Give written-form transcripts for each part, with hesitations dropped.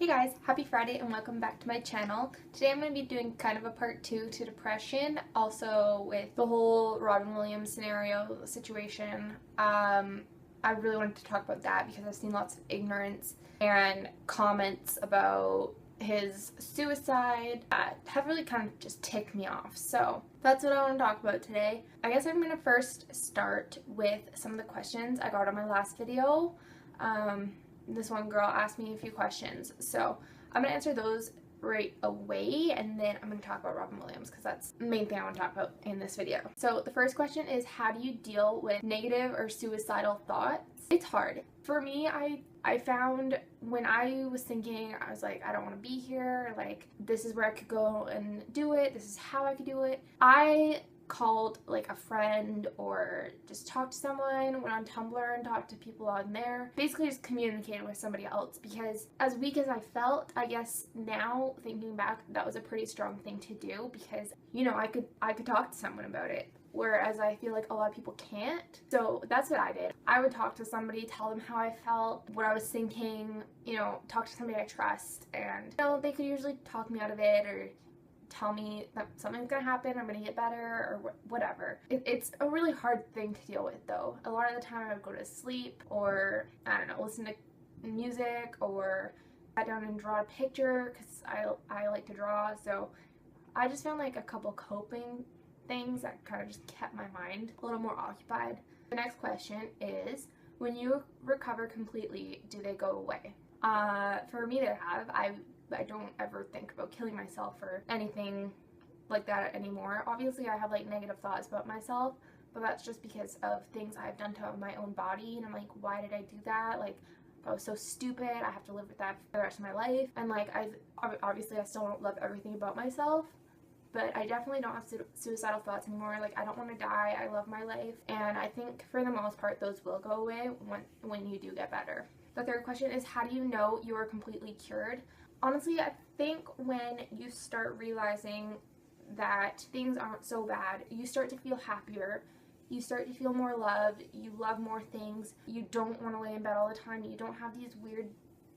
Hey guys, happy Friday and welcome back to my channel. Today I'm going to be doing kind of a part 2 to depression, also with the whole Robin Williams scenario situation. I really wanted to talk about that because I've seen lots of ignorance and comments about his suicide that have really kind of just ticked me off. So that's what I want to talk about today. I guess I'm going to first start with some of the questions I got on my last video. This one girl asked me a few questions, so I'm going to answer those right away, and then I'm going to talk about Robin Williams because that's the main thing I want to talk about in this video. So the first question is, how do you deal with negative or suicidal thoughts? It's hard. For me, I found when I was thinking, I was like, I don't want to be here, like, this is where I could go and do it, this is how I could do it. I called like a friend or just talked to someone, went on Tumblr and talked to people on there, basically just communicated with somebody else, because as weak as I felt, I guess now thinking back, that was a pretty strong thing to do, because you know, I could talk to someone about it, whereas I feel like a lot of people can't. So that's what I did. I would talk to somebody, tell them how I felt, what I was thinking, you know, talk to somebody I trust, and you know, they could usually talk me out of it or tell me that something's gonna happen, I'm gonna get better, or whatever. It's a really hard thing to deal with though. A lot of the time I would go to sleep, or I don't know, listen to music, or sit down and draw a picture because I like to draw. So I just found like a couple coping things that kind of just kept my mind a little more occupied. The next question is, when you recover completely, do they go away? For me, they have. I don't ever think about killing myself or anything like that anymore. Obviously, I have like negative thoughts about myself, but that's just because of things I've done to my own body, and I'm like, why did I do that? Like, I was so stupid, I have to live with that for the rest of my life. And like, obviously I still don't love everything about myself, but I definitely don't have suicidal thoughts anymore. Like, I don't want to die, I love my life, and I think for the most part those will go away when you do get better. The third question is, how do you know you are completely cured? Honestly, I think when you start realizing that things aren't so bad, you start to feel happier, you start to feel more loved, you love more things, you don't want to lay in bed all the time, you don't have these weird,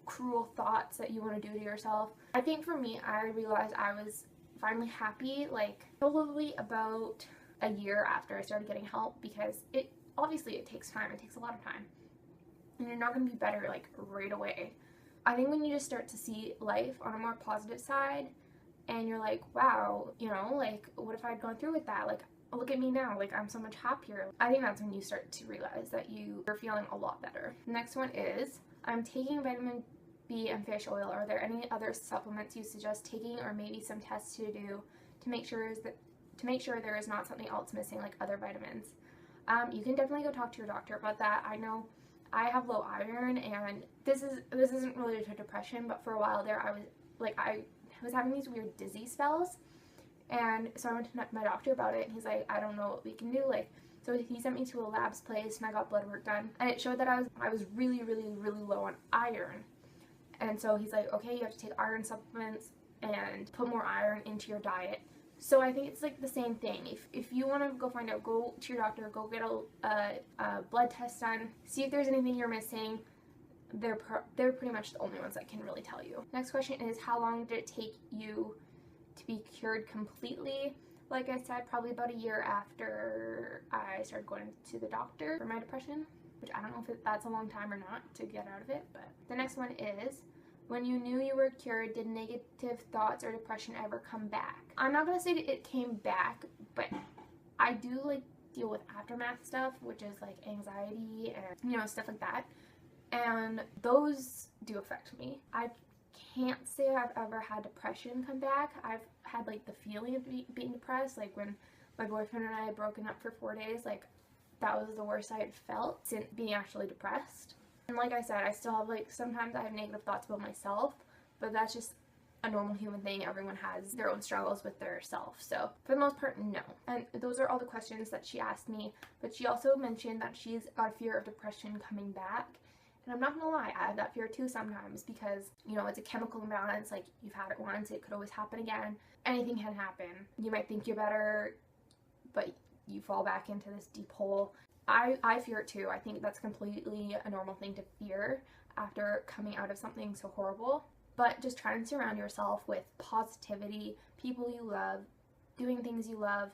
cruel thoughts that you want to do to yourself. I think for me, I realized I was finally happy, like, probably about a year after I started getting help, because obviously it takes time, it takes a lot of time, and you're not going to be better, like, right away. I think when you just start to see life on a more positive side, and you're like, wow, you know, like, what if I'd gone through with that? Like, look at me now, like, I'm so much happier. I think that's when you start to realize that you're feeling a lot better. The next one is, I'm taking vitamin B and fish oil. Are there any other supplements you suggest taking, or maybe some tests to do to make sure there is not something else missing, like other vitamins? You can definitely go talk to your doctor about that. I know I have low iron, and this isn't related to depression, but for a while there I was having these weird dizzy spells, and so I went to my doctor about it, and he's like, I don't know what we can do. Like, so he sent me to a labs place, and I got blood work done, and it showed that I was really low on iron. And so he's like, okay, you have to take iron supplements and put more iron into your diet. So I think it's like the same thing. If you want to go find out, go to your doctor, go get a blood test done, see if there's anything you're missing. They're pretty much the only ones that can really tell you. Next question is, how long did it take you to be cured completely? Like I said, probably about a year after I started going to the doctor for my depression, which I don't know if that's a long time or not to get out of it. But the next one is, when you knew you were cured, did negative thoughts or depression ever come back? I'm not going to say that it came back, but I do like deal with aftermath stuff, which is like anxiety and, you know, stuff like that. And those do affect me. I can't say I've ever had depression come back. I've had like the feeling of being depressed, like when my boyfriend and I had broken up for 4 days, like that was the worst I had felt since being actually depressed. And like I said, I still have, like, sometimes I have negative thoughts about myself, but that's just a normal human thing. Everyone has their own struggles with their self. So for the most part, no. And those are all the questions that she asked me, but she also mentioned that she's got a fear of depression coming back. And I'm not gonna lie, I have that fear too sometimes, because, you know, it's a chemical imbalance. Like, you've had it once, it could always happen again. Anything can happen. You might think you're better, but you fall back into this deep hole. I fear it too. I think that's completely a normal thing to fear after coming out of something so horrible. But just try and surround yourself with positivity, people you love, doing things you love,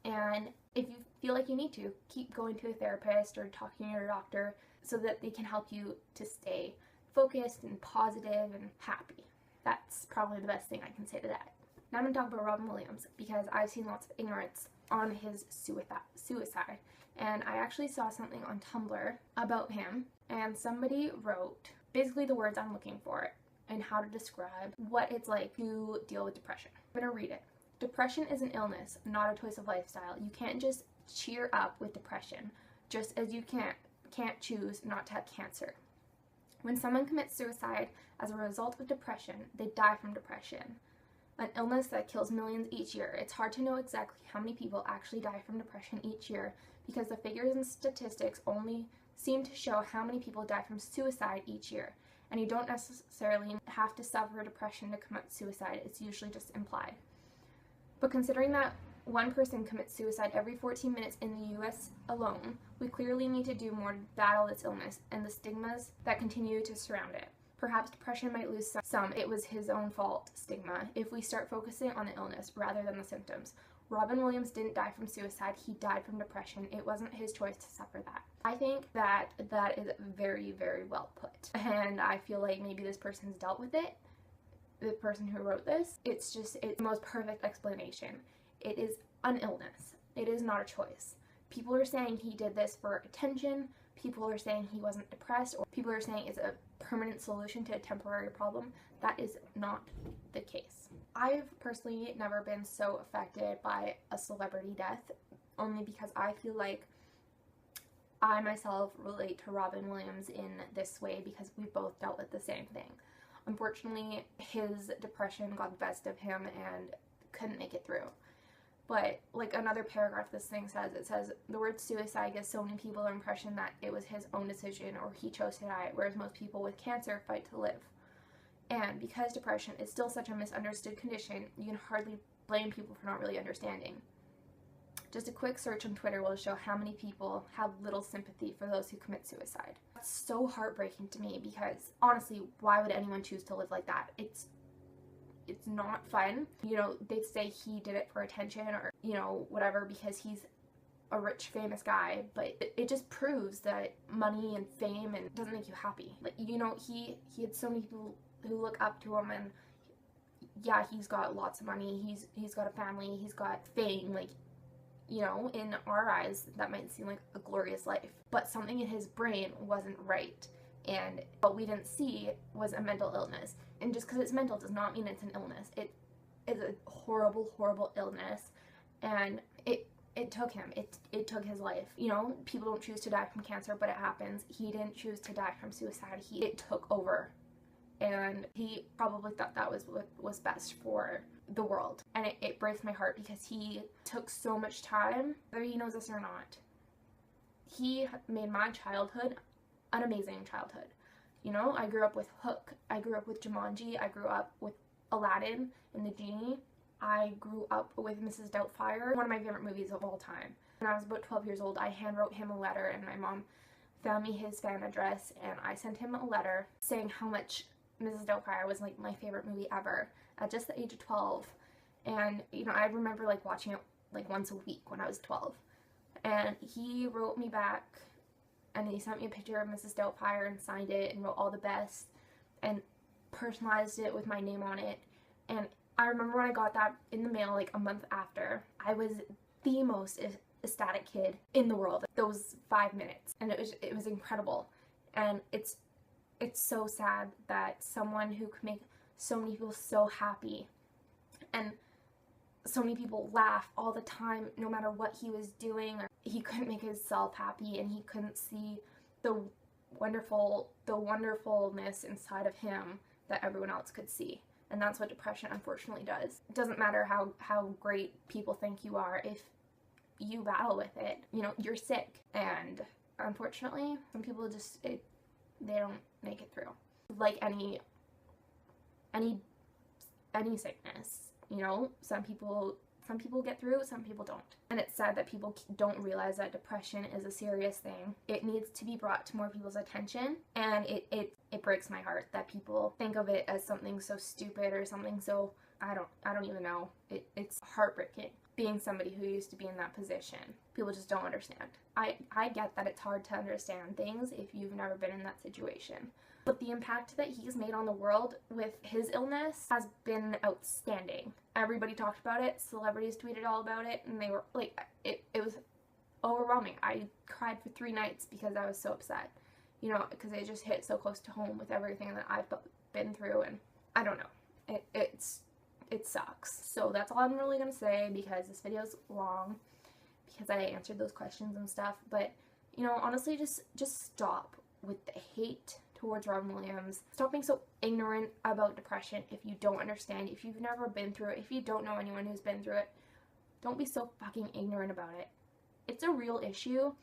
and if you feel like you need to, keep going to a therapist or talking to your doctor so that they can help you to stay focused and positive and happy. That's probably the best thing I can say to that. Now I'm going to talk about Robin Williams because I've seen lots of ignorance on his suicide. And I actually saw something on Tumblr about him, and somebody wrote basically the words I'm looking for and how to describe what it's like to deal with depression. I'm going to read it. Depression is an illness, not a choice of lifestyle. You can't just cheer up with depression, just as you can't choose not to have cancer. When someone commits suicide as a result of depression, they die from depression, an illness that kills millions each year. It's hard to know exactly how many people actually die from depression each year because the figures and statistics only seem to show how many people die from suicide each year. And you don't necessarily have to suffer depression to commit suicide. It's usually just implied. But considering that one person commits suicide every 14 minutes in the US alone, we clearly need to do more to battle this illness and the stigmas that continue to surround it. Perhaps depression might lose some "it was his own fault" stigma if we start focusing on the illness rather than the symptoms. Robin Williams didn't die from suicide, he died from depression. It wasn't his choice to suffer that. I think that is very, very well put. And I feel like maybe this person's dealt with it. The person who wrote this, it's the most perfect explanation. It is an illness. It is not a choice. People are saying he did this for attention. People are saying he wasn't depressed, or people are saying it's a permanent solution to a temporary problem. That is not the case. I've personally never been so affected by a celebrity death, only because I feel like I myself relate to Robin Williams in this way because we both dealt with the same thing. Unfortunately, his depression got the best of him and couldn't make it through. But like another paragraph this thing says, it says, the word suicide gives so many people the impression that it was his own decision or he chose to die, whereas most people with cancer fight to live. And because depression is still such a misunderstood condition, you can hardly blame people for not really understanding. Just a quick search on Twitter will show how many people have little sympathy for those who commit suicide. It's so heartbreaking to me because honestly, why would anyone choose to live like that? It's not fun. You know, they'd say he did it for attention or, you know, whatever because he's a rich, famous guy, but it just proves that money and fame and doesn't make you happy. Like, you know, he had so many people who look up to him, and yeah, he's got lots of money, he's got a family, he's got fame, like, you know, in our eyes, that might seem like a glorious life. But something in his brain wasn't right. And what we didn't see was a mental illness. And just because it's mental does not mean it's an illness. It is a horrible, horrible illness. And it took him. It took his life. You know, people don't choose to die from cancer, but it happens. He didn't choose to die from suicide. It took over. And he probably thought that was what was best for the world. And it breaks my heart because he took so much time, whether he knows this or not. He made my childhood an amazing childhood. You know, I grew up with Hook. I grew up with Jumanji. I grew up with Aladdin and the Genie. I grew up with Mrs. Doubtfire, one of my favorite movies of all time. When I was about 12 years old, I handwrote him a letter, and my mom found me his fan address, and I sent him a letter saying how much Mrs. Doubtfire was like my favorite movie ever at just the age of 12. And you know, I remember like watching it like once a week when I was 12. And he wrote me back, and he sent me a picture of Mrs. Doubtfire and signed it and wrote all the best and personalized it with my name on it. And I remember when I got that in the mail like a month after, I was the most ecstatic kid in the world those 5 minutes, and it was incredible. And it's so sad that someone who could make so many people so happy and so many people laugh all the time no matter what he was doing, or he couldn't make himself happy and he couldn't see the wonderfulness inside of him that everyone else could see. And that's what depression unfortunately does. It doesn't matter how great people think you are. If you battle with it, you know, you're sick. And unfortunately, some people just they don't make it through. Like any sickness, you know, some people get through, some people don't. And it's sad that people don't realize that depression is a serious thing. It needs to be brought to more people's attention, and it breaks my heart that people think of it as something so stupid or something so, I don't even know. It's heartbreaking being somebody who used to be in that position. People just don't understand. I get that it's hard to understand things if you've never been in that situation. But the impact that he's made on the world with his illness has been outstanding. Everybody talked about it, celebrities tweeted all about it, and they were like, it was overwhelming. I cried for 3 nights because I was so upset, you know, because it just hit so close to home with everything that I've been through, and I don't know. It sucks. So that's all I'm really gonna say because this video's long, because I answered those questions and stuff. But, you know, honestly, just stop with the hate towards Robin Williams. Stop being so ignorant about depression if you don't understand, if you've never been through it, if you don't know anyone who's been through it. Don't be so fucking ignorant about it. It's a real issue,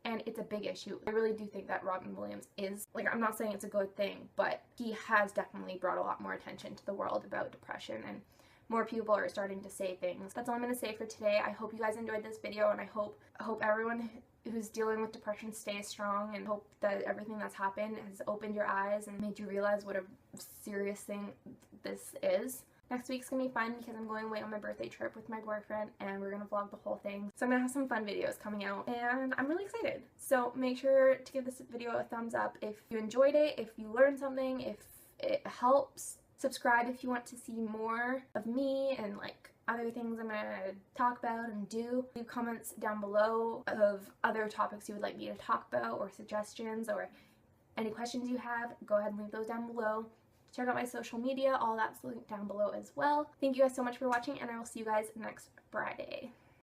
and it's a big issue. I really do think that Robin Williams is, like, I'm not saying it's a good thing, but he has definitely brought a lot more attention to the world about depression, and more people are starting to say things. That's all I'm going to say for today. I hope you guys enjoyed this video, and I hope everyone who's dealing with depression stays strong, and hope that everything that's happened has opened your eyes and made you realize what a serious thing this is. Next week's gonna be fun because I'm going away on my birthday trip with my boyfriend and we're gonna vlog the whole thing. So I'm gonna have some fun videos coming out and I'm really excited. So make sure to give this video a thumbs up if you enjoyed it, if you learned something, if it helps. Subscribe if you want to see more of me and like other things I'm gonna talk about and do. Leave comments down below of other topics you would like me to talk about or suggestions or any questions you have. Go ahead and leave those down below. Check out my social media, all that's linked down below as well. Thank you guys so much for watching, and I will see you guys next Friday.